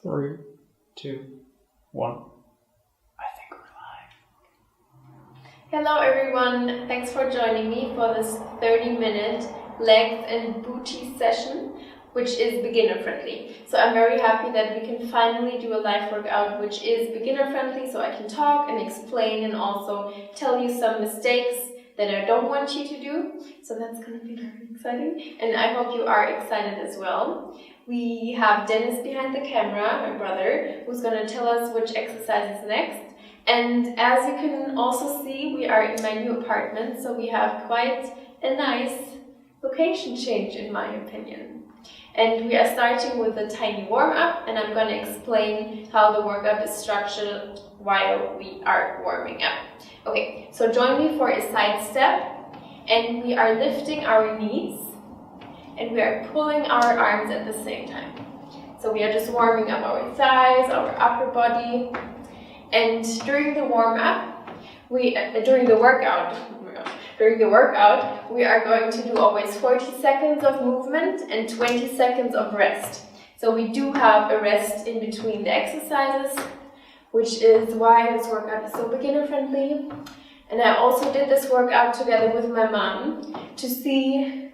3, 2, 1. I think we're live. Hello everyone, thanks for joining me for this 30-minute legs and booty session, which is beginner friendly. So I'm very happy that we can finally do a live workout which is beginner friendly, so I can talk and explain and also tell you some mistakes that I don't want you to do. So that's going to be very exciting, and I hope you are excited as well. We have Dennis behind the camera, my brother, who's going to tell us which exercise is next. And as you can also see, we are in my new apartment, so we have quite a nice location change in my opinion. And we are starting with a tiny warm-up, and I'm going to explain how the workout is structured while we are warming up. Okay, so join me for a side step, and we are lifting our knees and we are pulling our arms at the same time. So we are just warming up our thighs, our upper body, and during the warm-up, during the workout, we are going to do always 40 seconds of movement and 20 seconds of rest. So we do have a rest in between the exercises, which is why this workout is so beginner friendly. And I also did this workout together with my mom to see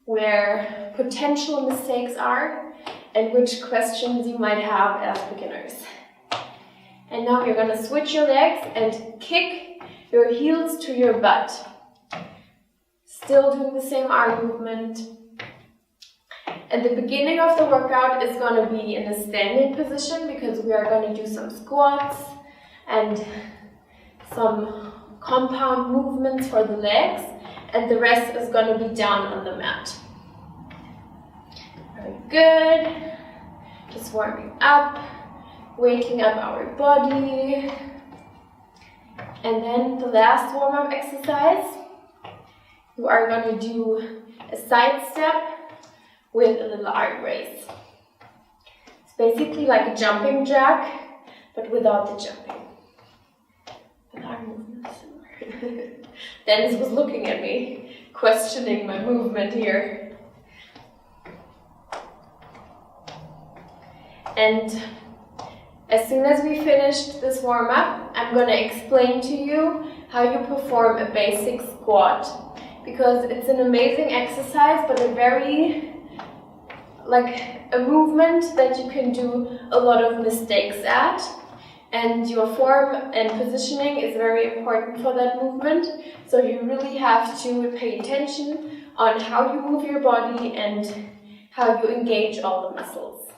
where potential mistakes are and which questions you might have as beginners. And now you're going to switch your legs and kick your heels to your butt. Still doing the same arm movement. And the beginning of the workout is going to be in a standing position because we are going to do some squats and some compound movements for the legs, and the rest is going to be down on the mat. Very good. Just warming up, waking up our body. And then the last warm-up exercise, you are going to do a side step with a little arm raise. It's basically like a jumping jack, but without the jumping. The arm movement is similar. Dennis was looking at me, questioning my movement here. And as soon as we finished this warm-up, I'm going to explain to you how you perform a basic squat, because it's an amazing exercise, but a movement that you can do a lot of mistakes at. And your form and positioning is very important for that movement. So you really have to pay attention on how you move your body and how you engage all the muscles.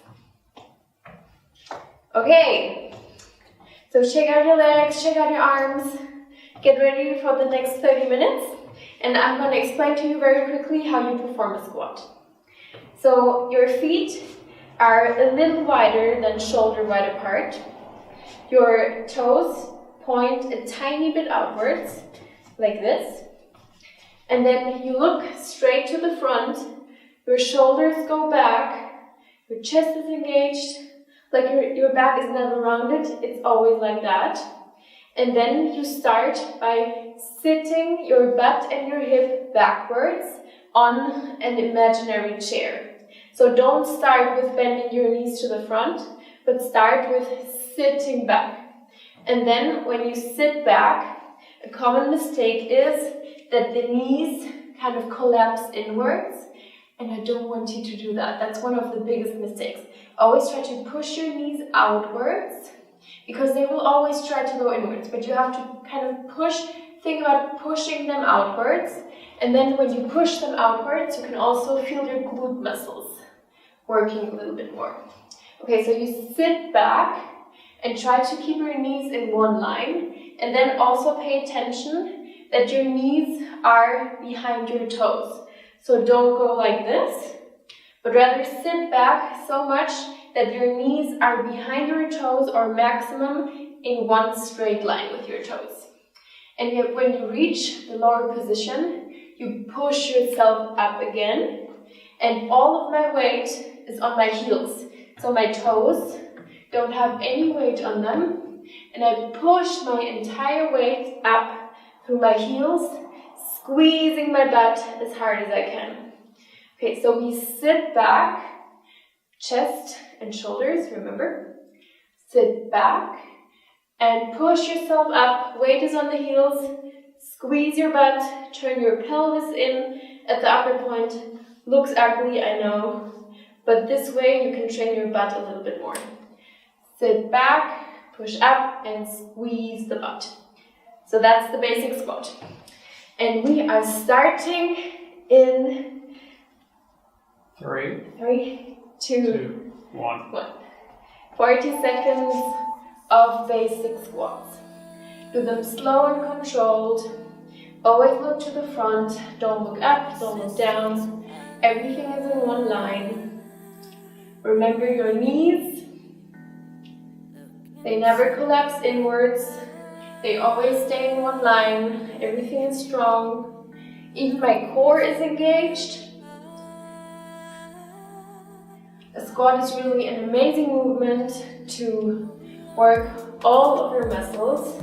Okay, so check out your legs, check out your arms, get ready for the next 30 minutes. And I'm going to explain to you very quickly how you perform a squat. So your feet are a little wider than shoulder wide apart. Your toes point a tiny bit outwards, like this. And then you look straight to the front, your shoulders go back, your chest is engaged, like your back is never rounded, it's always like that. And then you start by sitting your butt and your hip backwards on an imaginary chair. So don't start with bending your knees to the front, but start with sitting back. And then when you sit back, a common mistake is that the knees kind of collapse inwards, and I don't want you to do that. That's one of the biggest mistakes. Always try to push your knees outwards, because they will always try to go inwards, but you have to kind of think about pushing them outwards, and then when you push them outwards, you can also feel your glute muscles working a little bit more. Okay, so you sit back and try to keep your knees in one line, and then also pay attention that your knees are behind your toes. So don't go like this, but rather sit back so much that your knees are behind your toes or maximum in one straight line with your toes. And yet when you reach the lower position, you push yourself up again, and all of my weight is on my heels. So my toes don't have any weight on them, and I push my entire weight up through my heels, squeezing my butt as hard as I can. Okay, so we sit back, chest and shoulders, remember? sit back, and push yourself up. Weight is on the heels. Squeeze your butt, turn your pelvis in at the upper point. Looks ugly, I know, but this way you can train your butt a little bit more. Sit back, push up, and squeeze the butt. So that's the basic squat. And we are starting in 3, 2, 1. 40 seconds of basic squats. Do them slow and controlled. Always look to the front. Don't look up, don't look down. Everything is in one line. Remember your knees. They never collapse inwards. They always stay in one line. Everything is strong. Even my core is engaged. A squat is really an amazing movement to work all of your muscles.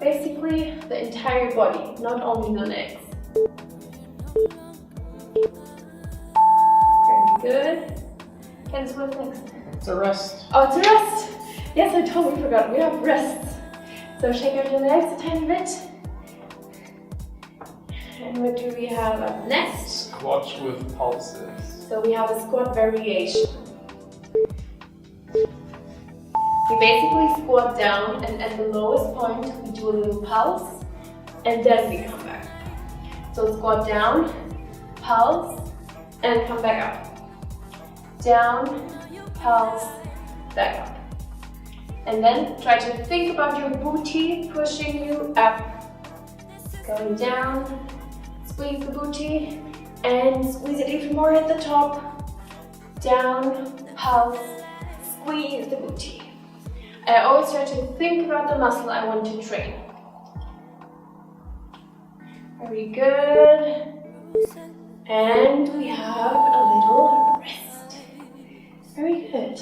Basically, the entire body, not only the legs. Very good. And what's next? It's a rest. Oh, it's a rest! Yes, I totally forgot. We have rests. So shake out your legs a tiny bit. And what do we have up next? Squat with pulses. So we have a squat variation. We basically squat down, and at the lowest point we do a little pulse, and then we come back. So squat down, pulse, and come back up. Down, pulse, back up. And then try to think about your booty pushing you up. Going down, squeeze the booty, and squeeze it even more at the top. Down, pulse, squeeze the booty. I always try to think about the muscle I want to train. Very good. And we have a little rest. Very good.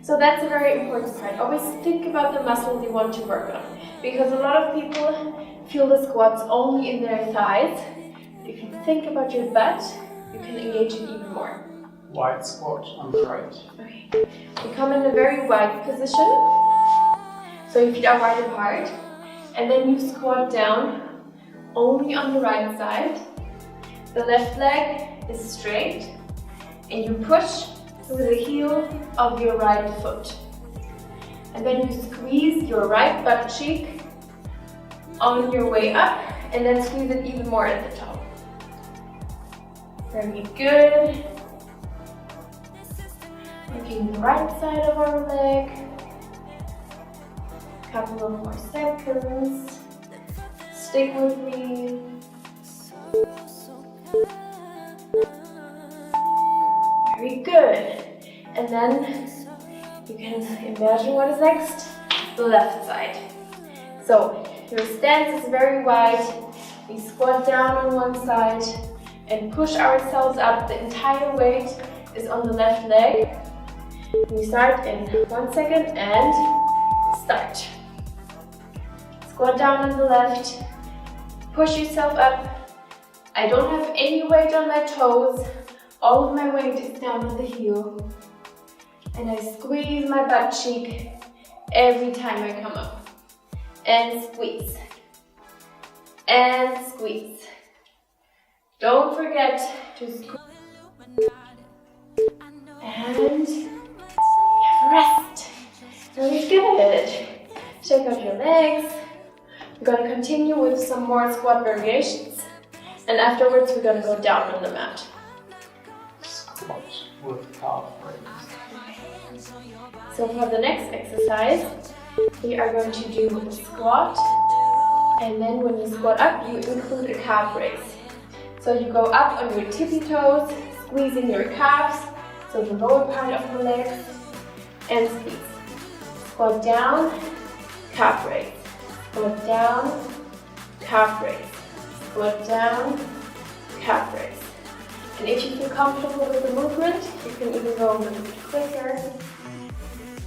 So that's a very important part. Always think about the muscles you want to work on. Because a lot of people feel the squats only in their thighs. If you think about your butt, you can engage it even more. Wide squat on the right. Okay. You come in a very wide position. So your feet are wide apart. And then you squat down only on the right side. The left leg is straight. And you push through the heel of your right foot. And then you squeeze your right butt cheek on your way up. And then squeeze it even more at the top. Very good. Working the right side of our leg. Couple of more seconds. Stick with me. Very good. And then you can imagine what is next. The left side. So your stance is very wide. We squat down on one side and push ourselves up. The entire weight is on the left leg. We start in 1 second and start. Squat down on the left, push yourself up. I don't have any weight on my toes. All of my weight is down on the heel. And I squeeze my butt cheek every time I come up. And squeeze. And squeeze. Don't forget to squeeze. And rest. Very good. Shake out your legs. We're going to continue with some more squat variations. And afterwards we're going to go down on the mat. Squat with calf raise. So for the next exercise, we are going to do a squat. And then when you squat up, you include a calf raise. So you go up on your tippy toes, squeezing your calves, so the lower part of the legs, and squeeze. Squat down, calf raise. Squat down, calf raise. Squat down, calf raise. And if you feel comfortable with the movement, you can even go a little bit quicker.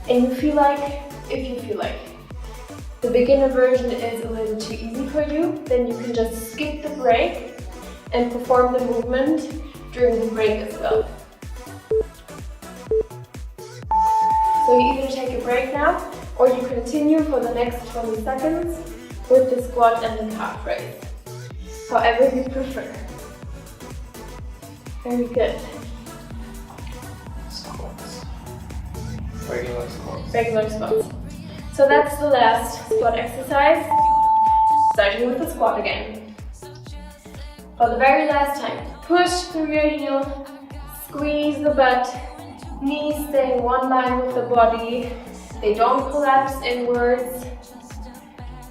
And if you feel like the beginner version is a little too easy for you, then you can just skip the break and perform the movement during the break as well. So you either take a break now, or you continue for the next 20 seconds with the squat and the calf raise. However you prefer. Very good. Squats. Regular squats. Regular squats. So that's the last squat exercise. Starting with the squat again. For the very last time, push through your heel, squeeze the butt, knees stay in one line with the body. They don't collapse inwards.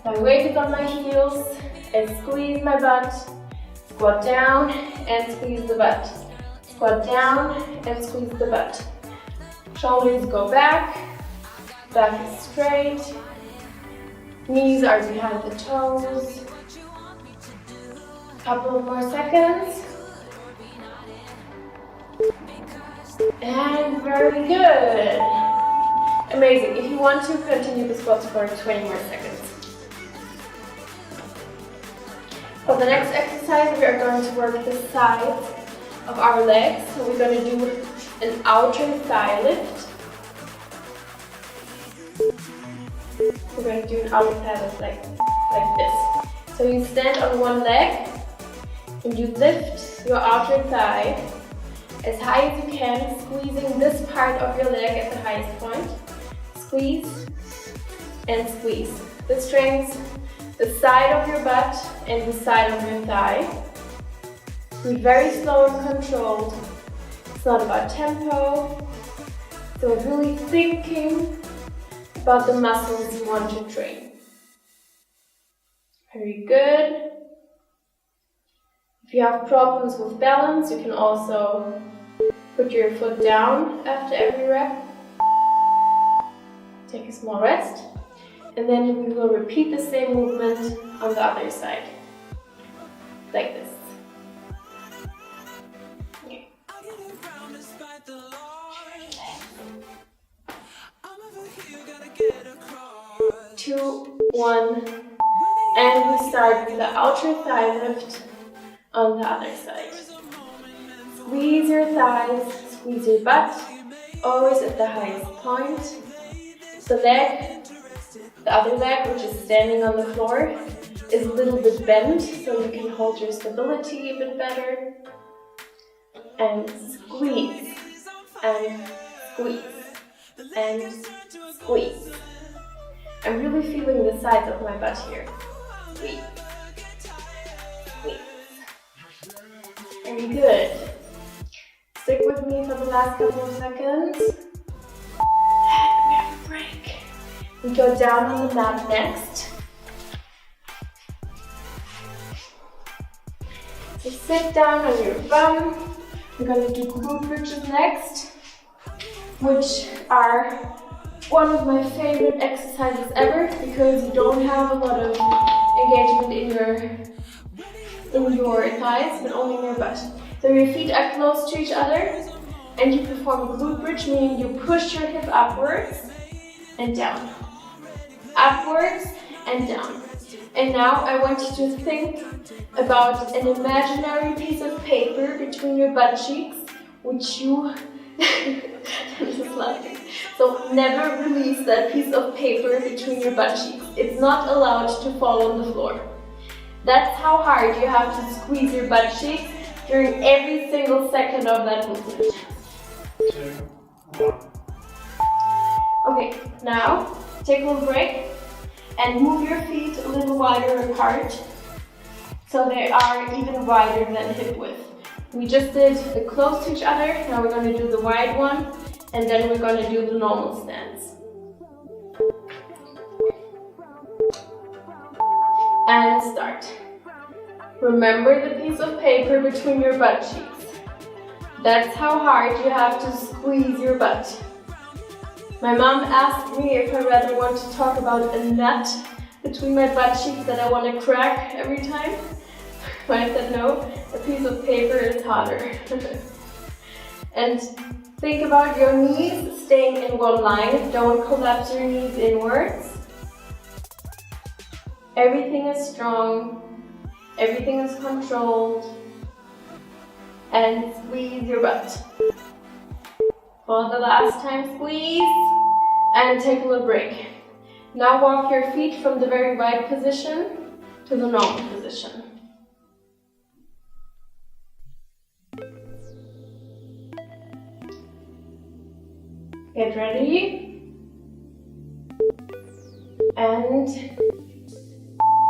My weight is on my heels. I squeeze my butt. Squat down and squeeze the butt. Squat down and squeeze the butt. Shoulders go back. Back is straight. Knees are behind the toes. Couple of more seconds. And very good. Amazing. If you want to, continue the squats for 20 more seconds. For the next exercise, we are going to work the sides of our legs. So we're going to do an outer thigh lift. We're going to do an outer thigh lift like this. So you stand on one leg and you lift your outer thigh as high as you can, squeezing this part of your leg at the highest point. Squeeze and squeeze. This strengthens the side of your butt and the side of your thigh. Be very slow and controlled. It's not about tempo. So really thinking about the muscles you want to train. Very good. If you have problems with balance, you can also put your foot down after every rep. Take a small rest. And then we will repeat the same movement on the other side. Like this. Okay. 2, 1, and we start with the outer thigh lift on the other side. Squeeze your thighs, squeeze your butt, always at the highest point. The other leg, which is standing on the floor, is a little bit bent, so you can hold your stability a bit better. And squeeze, and squeeze, and squeeze. I'm really feeling the sides of my butt here. Squeeze, squeeze. Very good. Stick with me for the last couple of seconds. And we have a break. We go down on the mat next. So sit down on your bum. We're going to do glute bridges next, which are one of my favorite exercises ever because you don't have a lot of engagement in your thighs, but only in your butt. So your feet are close to each other and you perform a glute bridge, meaning you push your hip upwards and down. Upwards and down. And now I want you to think about an imaginary piece of paper between your butt cheeks, which you just laughing. So never release that piece of paper between your butt cheeks. It's not allowed to fall on the floor. That's how hard you have to squeeze your butt cheeks during every single second of that movement. 2, 1. Okay, now take a little break and move your feet a little wider apart so they are even wider than hip width. We just did the close to each other, now we're going to do the wide one, and then we're going to do the normal stance. And start. Remember the piece of paper between your butt cheeks. That's how hard you have to squeeze your butt. My mom asked me if I rather want to talk about a nut between my butt cheeks that I want to crack every time. But I said no, a piece of paper is hotter. And think about your knees staying in one line. Don't collapse your knees inwards. Everything is strong. Everything is controlled. And squeeze your butt. For the last time, squeeze. And take a little break. Now walk your feet from the very wide position to the normal position. Get ready. And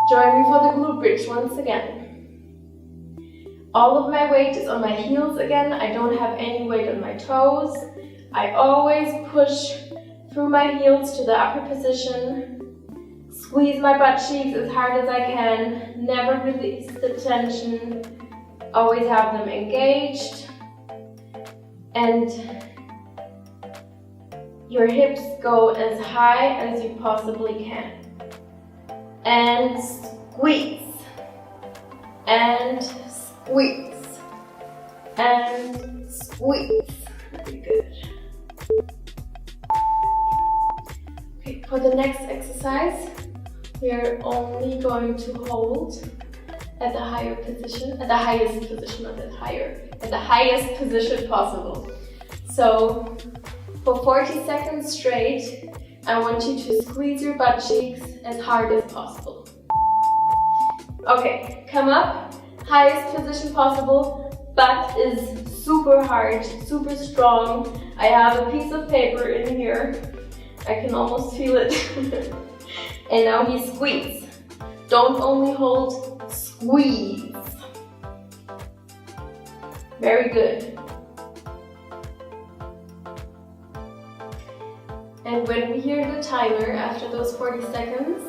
join me for the glute bridge once again. All of my weight is on my heels again. I don't have any weight on my toes. I always push through my heels to the upper position. Squeeze my butt cheeks as hard as I can. Never release the tension. Always have them engaged. And your hips go as high as you possibly can. And squeeze. And squeeze. And squeeze. Very good. Okay, for the next exercise, we are only going to hold at the higher position, at the highest position, not at higher, at the highest position possible. So, for 40 seconds straight, I want you to squeeze your butt cheeks as hard as possible. Okay, come up, highest position possible. Butt is super hard, super strong. I have a piece of paper in here. I can almost feel it. And now we squeeze. Don't only hold, squeeze. Very good. And when we hear the timer after those 40 seconds,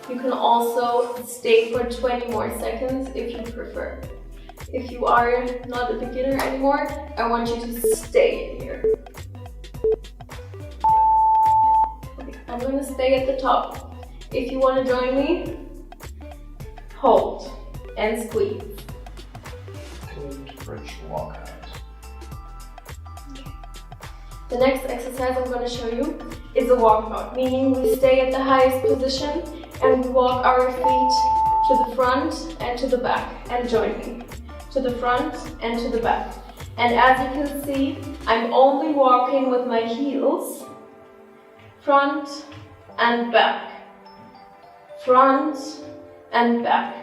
you can also stay for 20 more seconds if you prefer. If you are not a beginner anymore, I want you to stay in here. Okay, I'm going to stay at the top. If you want to join me, hold and squeeze. Glute bridge walkout. The next exercise I'm going to show you is a walkout, meaning we stay at the highest position and we walk our feet to the front and to the back. And join me. To the front and to the back. And as you can see, I'm only walking with my heels, front and back, front and back.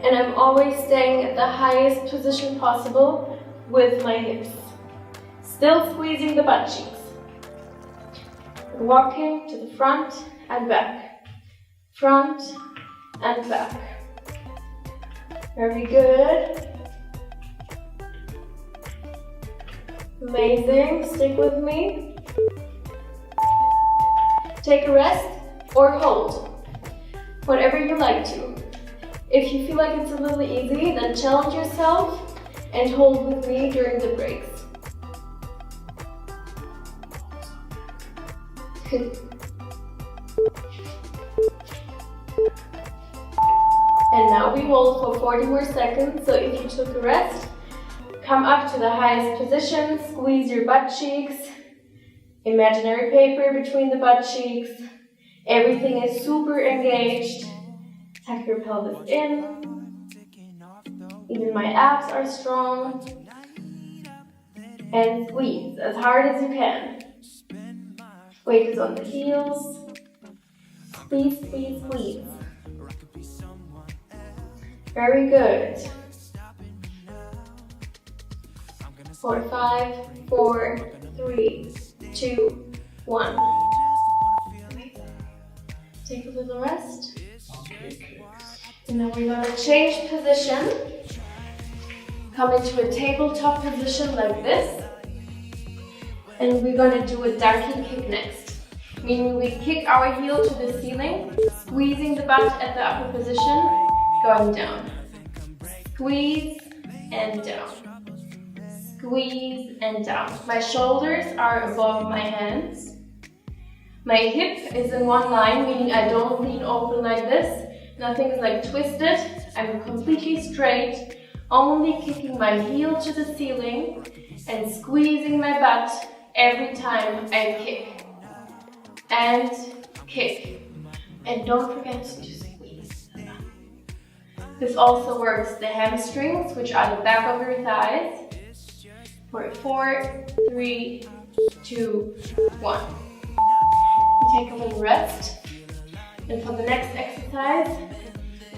And I'm always staying at the highest position possible with my hips. Still squeezing the butt cheeks. Walking to the front and back. Front and back. Very good. Amazing. Stick with me. Take a rest or hold. Whatever you like to. If you feel like it's a little easy, then challenge yourself and hold with me during the breaks. And now we hold for 40 more seconds, so if you took a rest, come up to the highest position, squeeze your butt cheeks, imaginary paper between the butt cheeks, everything is super engaged, tuck your pelvis in, even my abs are strong, and squeeze as hard as you can. Weight is on the heels. Squeeze, squeeze, squeeze. Very good. 4, 5, 4, 3, 2, 1. Take a little rest. And then we're going to change position. Come into a tabletop position like this. And we're going to do a donkey kick next. Meaning we kick our heel to the ceiling, squeezing the butt at the upper position, going down. Squeeze and down. Squeeze and down. My shoulders are above my hands. My hip is in one line, meaning I don't lean open like this. Nothing is like twisted. I'm completely straight, only kicking my heel to the ceiling and squeezing my butt every time I kick. And kick. And don't forget to squeeze. This also works the hamstrings, which are the back of your thighs. For 4, 3, 2, 1. Take a little rest. And for the next exercise,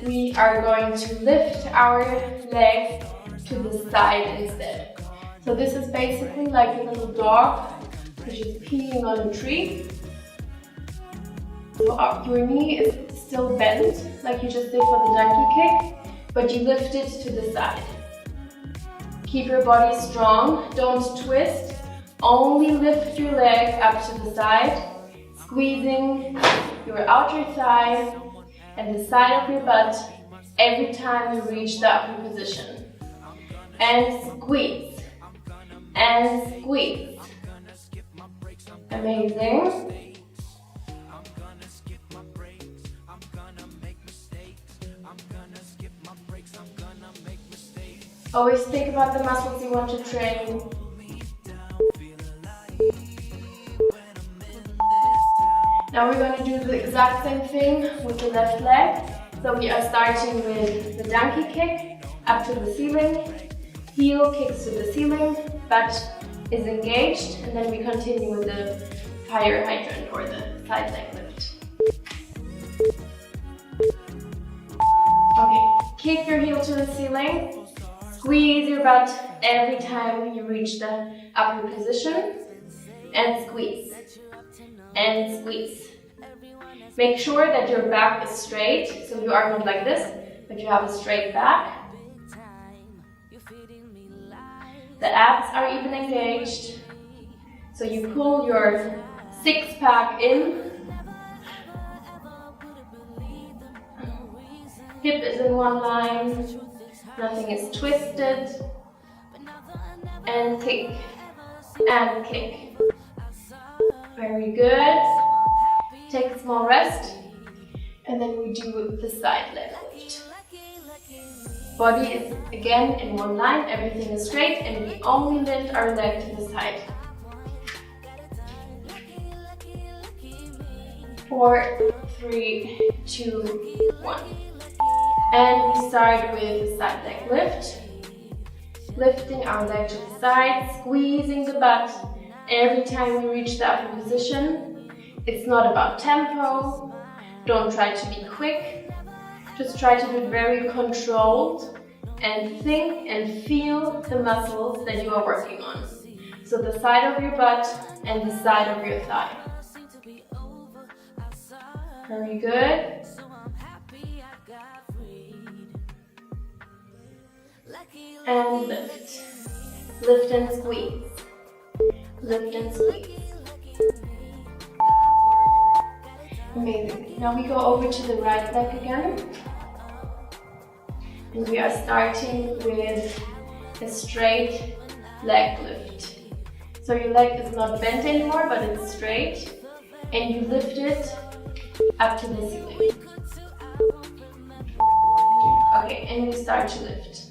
we are going to lift our leg to the side instead. So this is basically like a little dog which is peeing on a tree. So your knee is still bent like you just did for the donkey kick, but you lift it to the side. Keep your body strong, don't twist, only lift your leg up to the side, squeezing your outer thigh and the side of your butt every time you reach the upper position. And squeeze, and squeeze. Amazing. Always think about the muscles you want to train. Now we're going to do the exact same thing with the left leg. So we are starting with the donkey kick up to the ceiling. Heel kicks to the ceiling, butt is engaged, and then we continue with the fire hydrant or the side leg lift. Okay, kick your heel to the ceiling, squeeze your butt every time you reach the upper position, and squeeze, and squeeze. Make sure that your back is straight, so you are not like this, but you have a straight back. The abs are even engaged, so you pull your six-pack in. Hip is in one line, nothing is twisted. And kick, and kick. Very good. Take a small rest, and then we do the side leg lift. Body is again in one line, everything is straight, and we only lift our leg to the side. 4, 3, 2, 1. And we start with the side leg lift. Lifting our leg to the side, squeezing the butt every time we reach the upper position. It's not about tempo. Don't try to be quick. Just try to be very controlled and think and feel the muscles that you are working on. So the side of your butt and the side of your thigh. Very good. And lift. Lift and squeeze. Lift and squeeze. Amazing. Now we go over to the right leg again. And we are starting with a straight leg lift. So your leg is not bent anymore, but it's straight. And you lift it up to the ceiling. Okay, and you start to lift.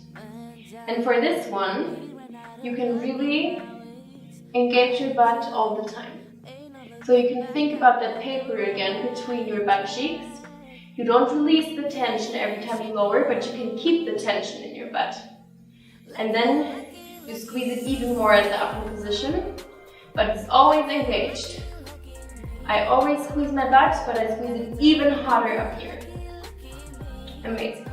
And for this one, you can really engage your butt all the time. So you can think about that paper again between your butt cheeks. You don't release the tension every time you lower, but you can keep the tension in your butt. And then you squeeze it even more at the upper position, but it's always engaged. I always squeeze my butt, but I squeeze it even harder up here. Amazing.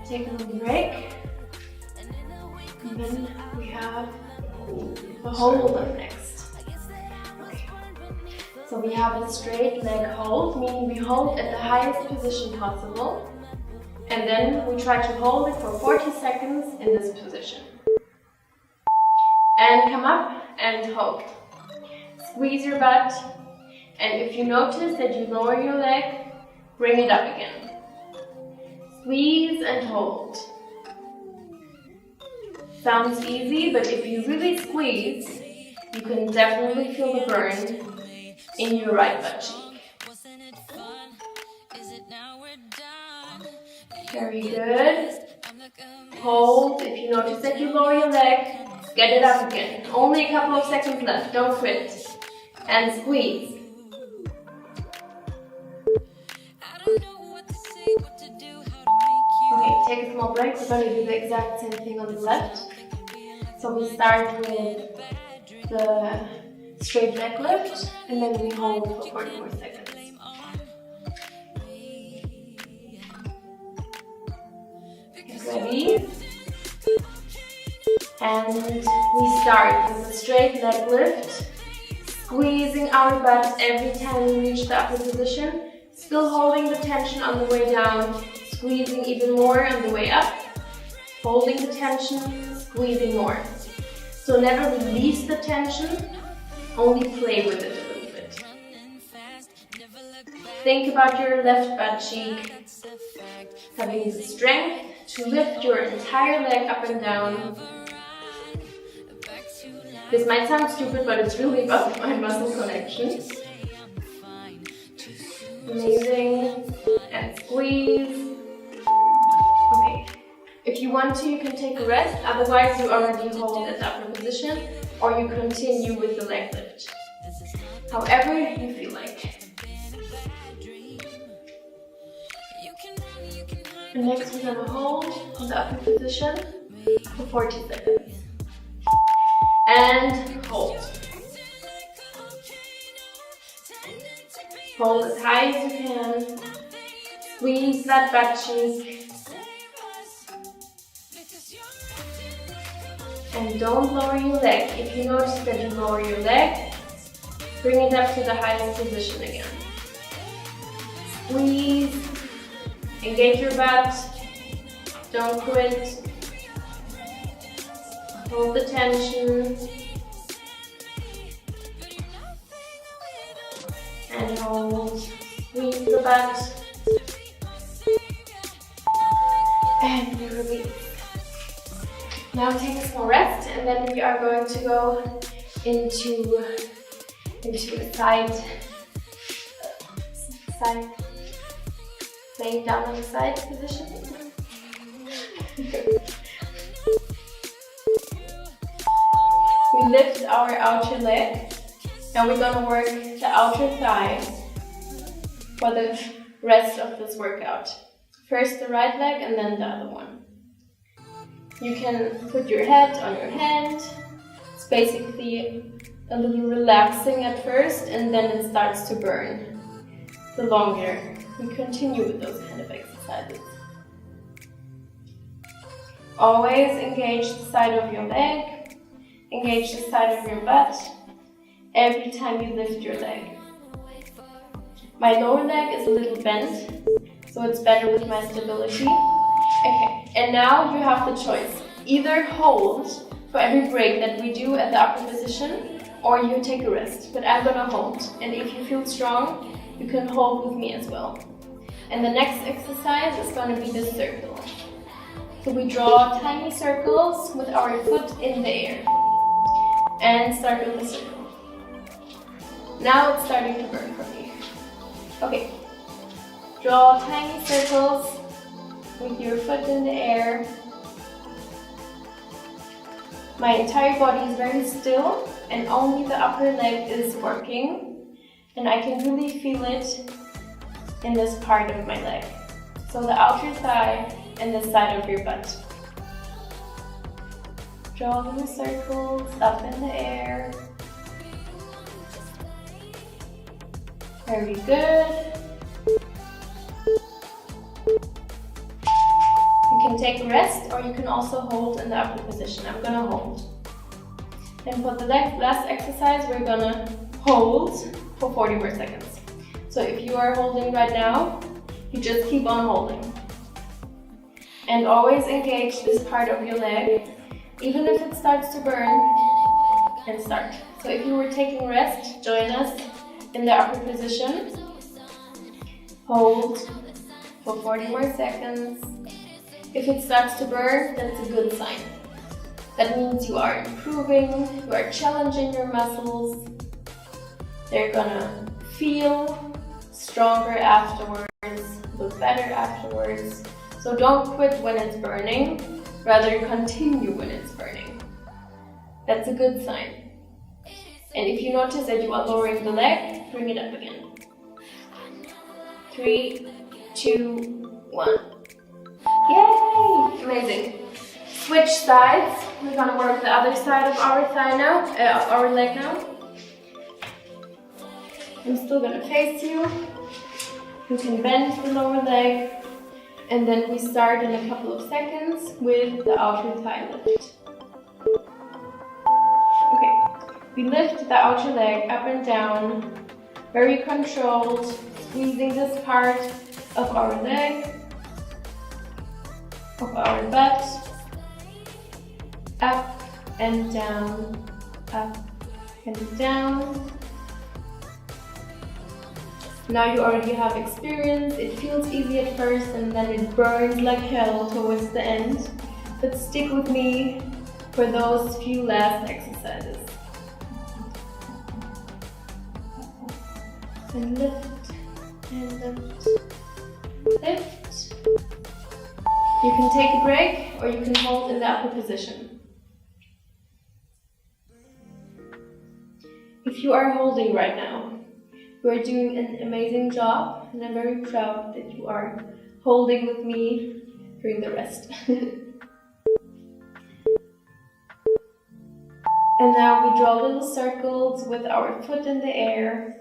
Take a little break. And then we have the hold up next. Okay. So we have a straight leg hold, meaning we hold at the highest position possible. And then we try to hold it for 40 seconds in this position. And come up and hold. Squeeze your butt. And if you notice that you lower your leg, bring it up again. Squeeze and hold. Sounds easy, but if you really squeeze, you can definitely feel the burn in your right butt cheek. Very good. Hold. If you notice that you lower your leg, get it up again. Only a couple of seconds left. Don't quit. And squeeze. Okay, Okay, take a small break. We're going to do the exact same thing on the left. So we start with the straight leg lift and then we hold for 40 more seconds. Get ready. And we start with a straight leg lift, squeezing our butt every time we reach the upper position, still holding the tension on the way down, squeezing even more on the way up, holding the tension, squeezing more. So never release the tension, only play with it a little bit. Think about your left butt cheek, having the strength to lift your entire leg up and down. This might sound stupid, but it's really about my muscle connection. Amazing. And squeeze. Okay. If you want to, you can take a rest. Otherwise, you already hold at the upper position, or you continue with the leg lift. However you feel like. And next, we're going to hold in the upper position for 40 seconds. And hold. Hold as high as you can. Squeeze that butt cheek. And don't lower your leg. If you notice that you lower your leg, bring it up to the highest position again. Squeeze. Engage your butt. Don't quit. Hold the tension. And hold. Squeeze the butt. And we release. Now take a small rest, and then we are going to go into a side, laying down on the side position. We lift our outer leg. Now we're going to work the outer thigh for the rest of this workout. First the right leg and then the other one. You can put your head on your hand. It's basically a little relaxing at first, and then it starts to burn the longer we continue with those kind of exercises. Always engage the side of your leg, engage the side of your butt every time you lift your leg. My lower leg is a little bent, so it's better with my stability. Okay, and now you have the choice. Either hold for every break that we do at the upper position, or you take a rest. But I'm gonna hold, and if you feel strong, you can hold with me as well. And the next exercise is gonna be this circle. So we draw tiny circles with our foot in the air. And start with the circle. Now it's starting to burn for me. Okay. Draw tiny circles with your foot in the air. My entire body is very still and only the upper leg is working. And I can really feel it in this part of my leg. So the outer thigh and the side of your butt. Draw little circles up in the air. Very good. You can take a rest, or you can also hold in the upper position. I'm gonna hold. Then for the last exercise, we're gonna hold for 40 more seconds. So if you are holding right now, you just keep on holding. And always engage this part of your leg, even if it starts to burn, and start. So if you were taking rest, join us in the upper position. Hold for 40 more seconds. If it starts to burn, that's a good sign. That means you are improving, you are challenging your muscles. They're gonna feel stronger afterwards, look better afterwards. So don't quit when it's burning, rather continue when it's burning. That's a good sign. And if you notice that you are lowering the leg, bring it up again. 3, 2, 1. Yay! Amazing. Switch sides. We're gonna work the other side of our thigh now, of our leg now. I'm still gonna face you. You can bend the lower leg. And then we start in a couple of seconds with the outer thigh lift. Okay, we lift the outer leg up and down, very controlled, squeezing this part of our leg, of our butt, up and down, up and down. Now you already have experience, it feels easy at first and then it burns like hell towards the end. But stick with me for those few last exercises. And lift, and lift, lift. You can take a break or you can hold in the upper position. If you are holding right now, you are doing an amazing job and I'm very proud that you are holding with me during the rest. And now we draw little circles with our foot in the air.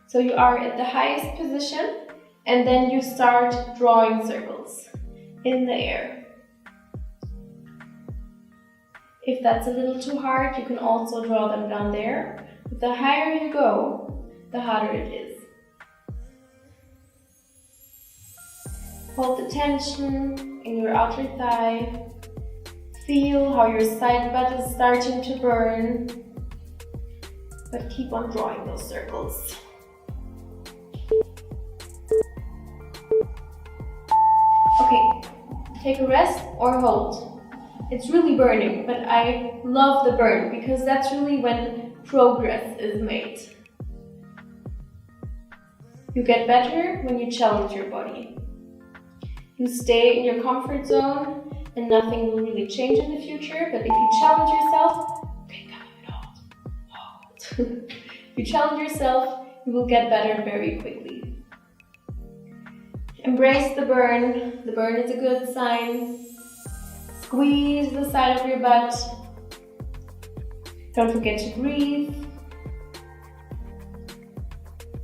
So you are at the highest position and then you start drawing circles in the air. If that's a little too hard, you can also draw them down there. But the higher you go, the harder it is. Hold the tension in your outer thigh. Feel how your side butt is starting to burn. But keep on drawing those circles. Okay, take a rest or hold. It's really burning, but I love the burn because that's really when progress is made. You get better when you challenge your body. You stay in your comfort zone and nothing will really change in the future, but if you challenge yourself, okay, come on, hold. If you challenge yourself, you will get better very quickly. Embrace the burn. The burn is a good sign. Squeeze the side of your butt. Don't forget to breathe.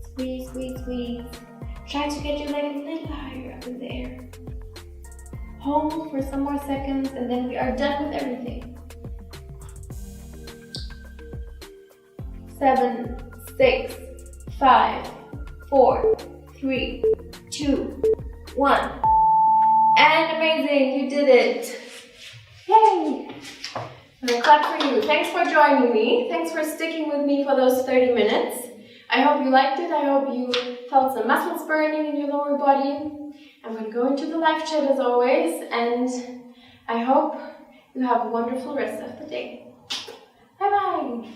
Squeeze, squeeze, squeeze. Try to get your leg a little higher up in the air. Hold for some more seconds and then we are done with everything. 7, 6, 5, 4, 3, 2, 1. And amazing, you did it. Yay! And a clap for you. Thanks for joining me. Thanks for sticking with me for those 30 minutes. I hope you liked it. I hope you felt some muscles burning in your lower body. I'm going to go into the live chat as always, and I hope you have a wonderful rest of the day. Bye bye!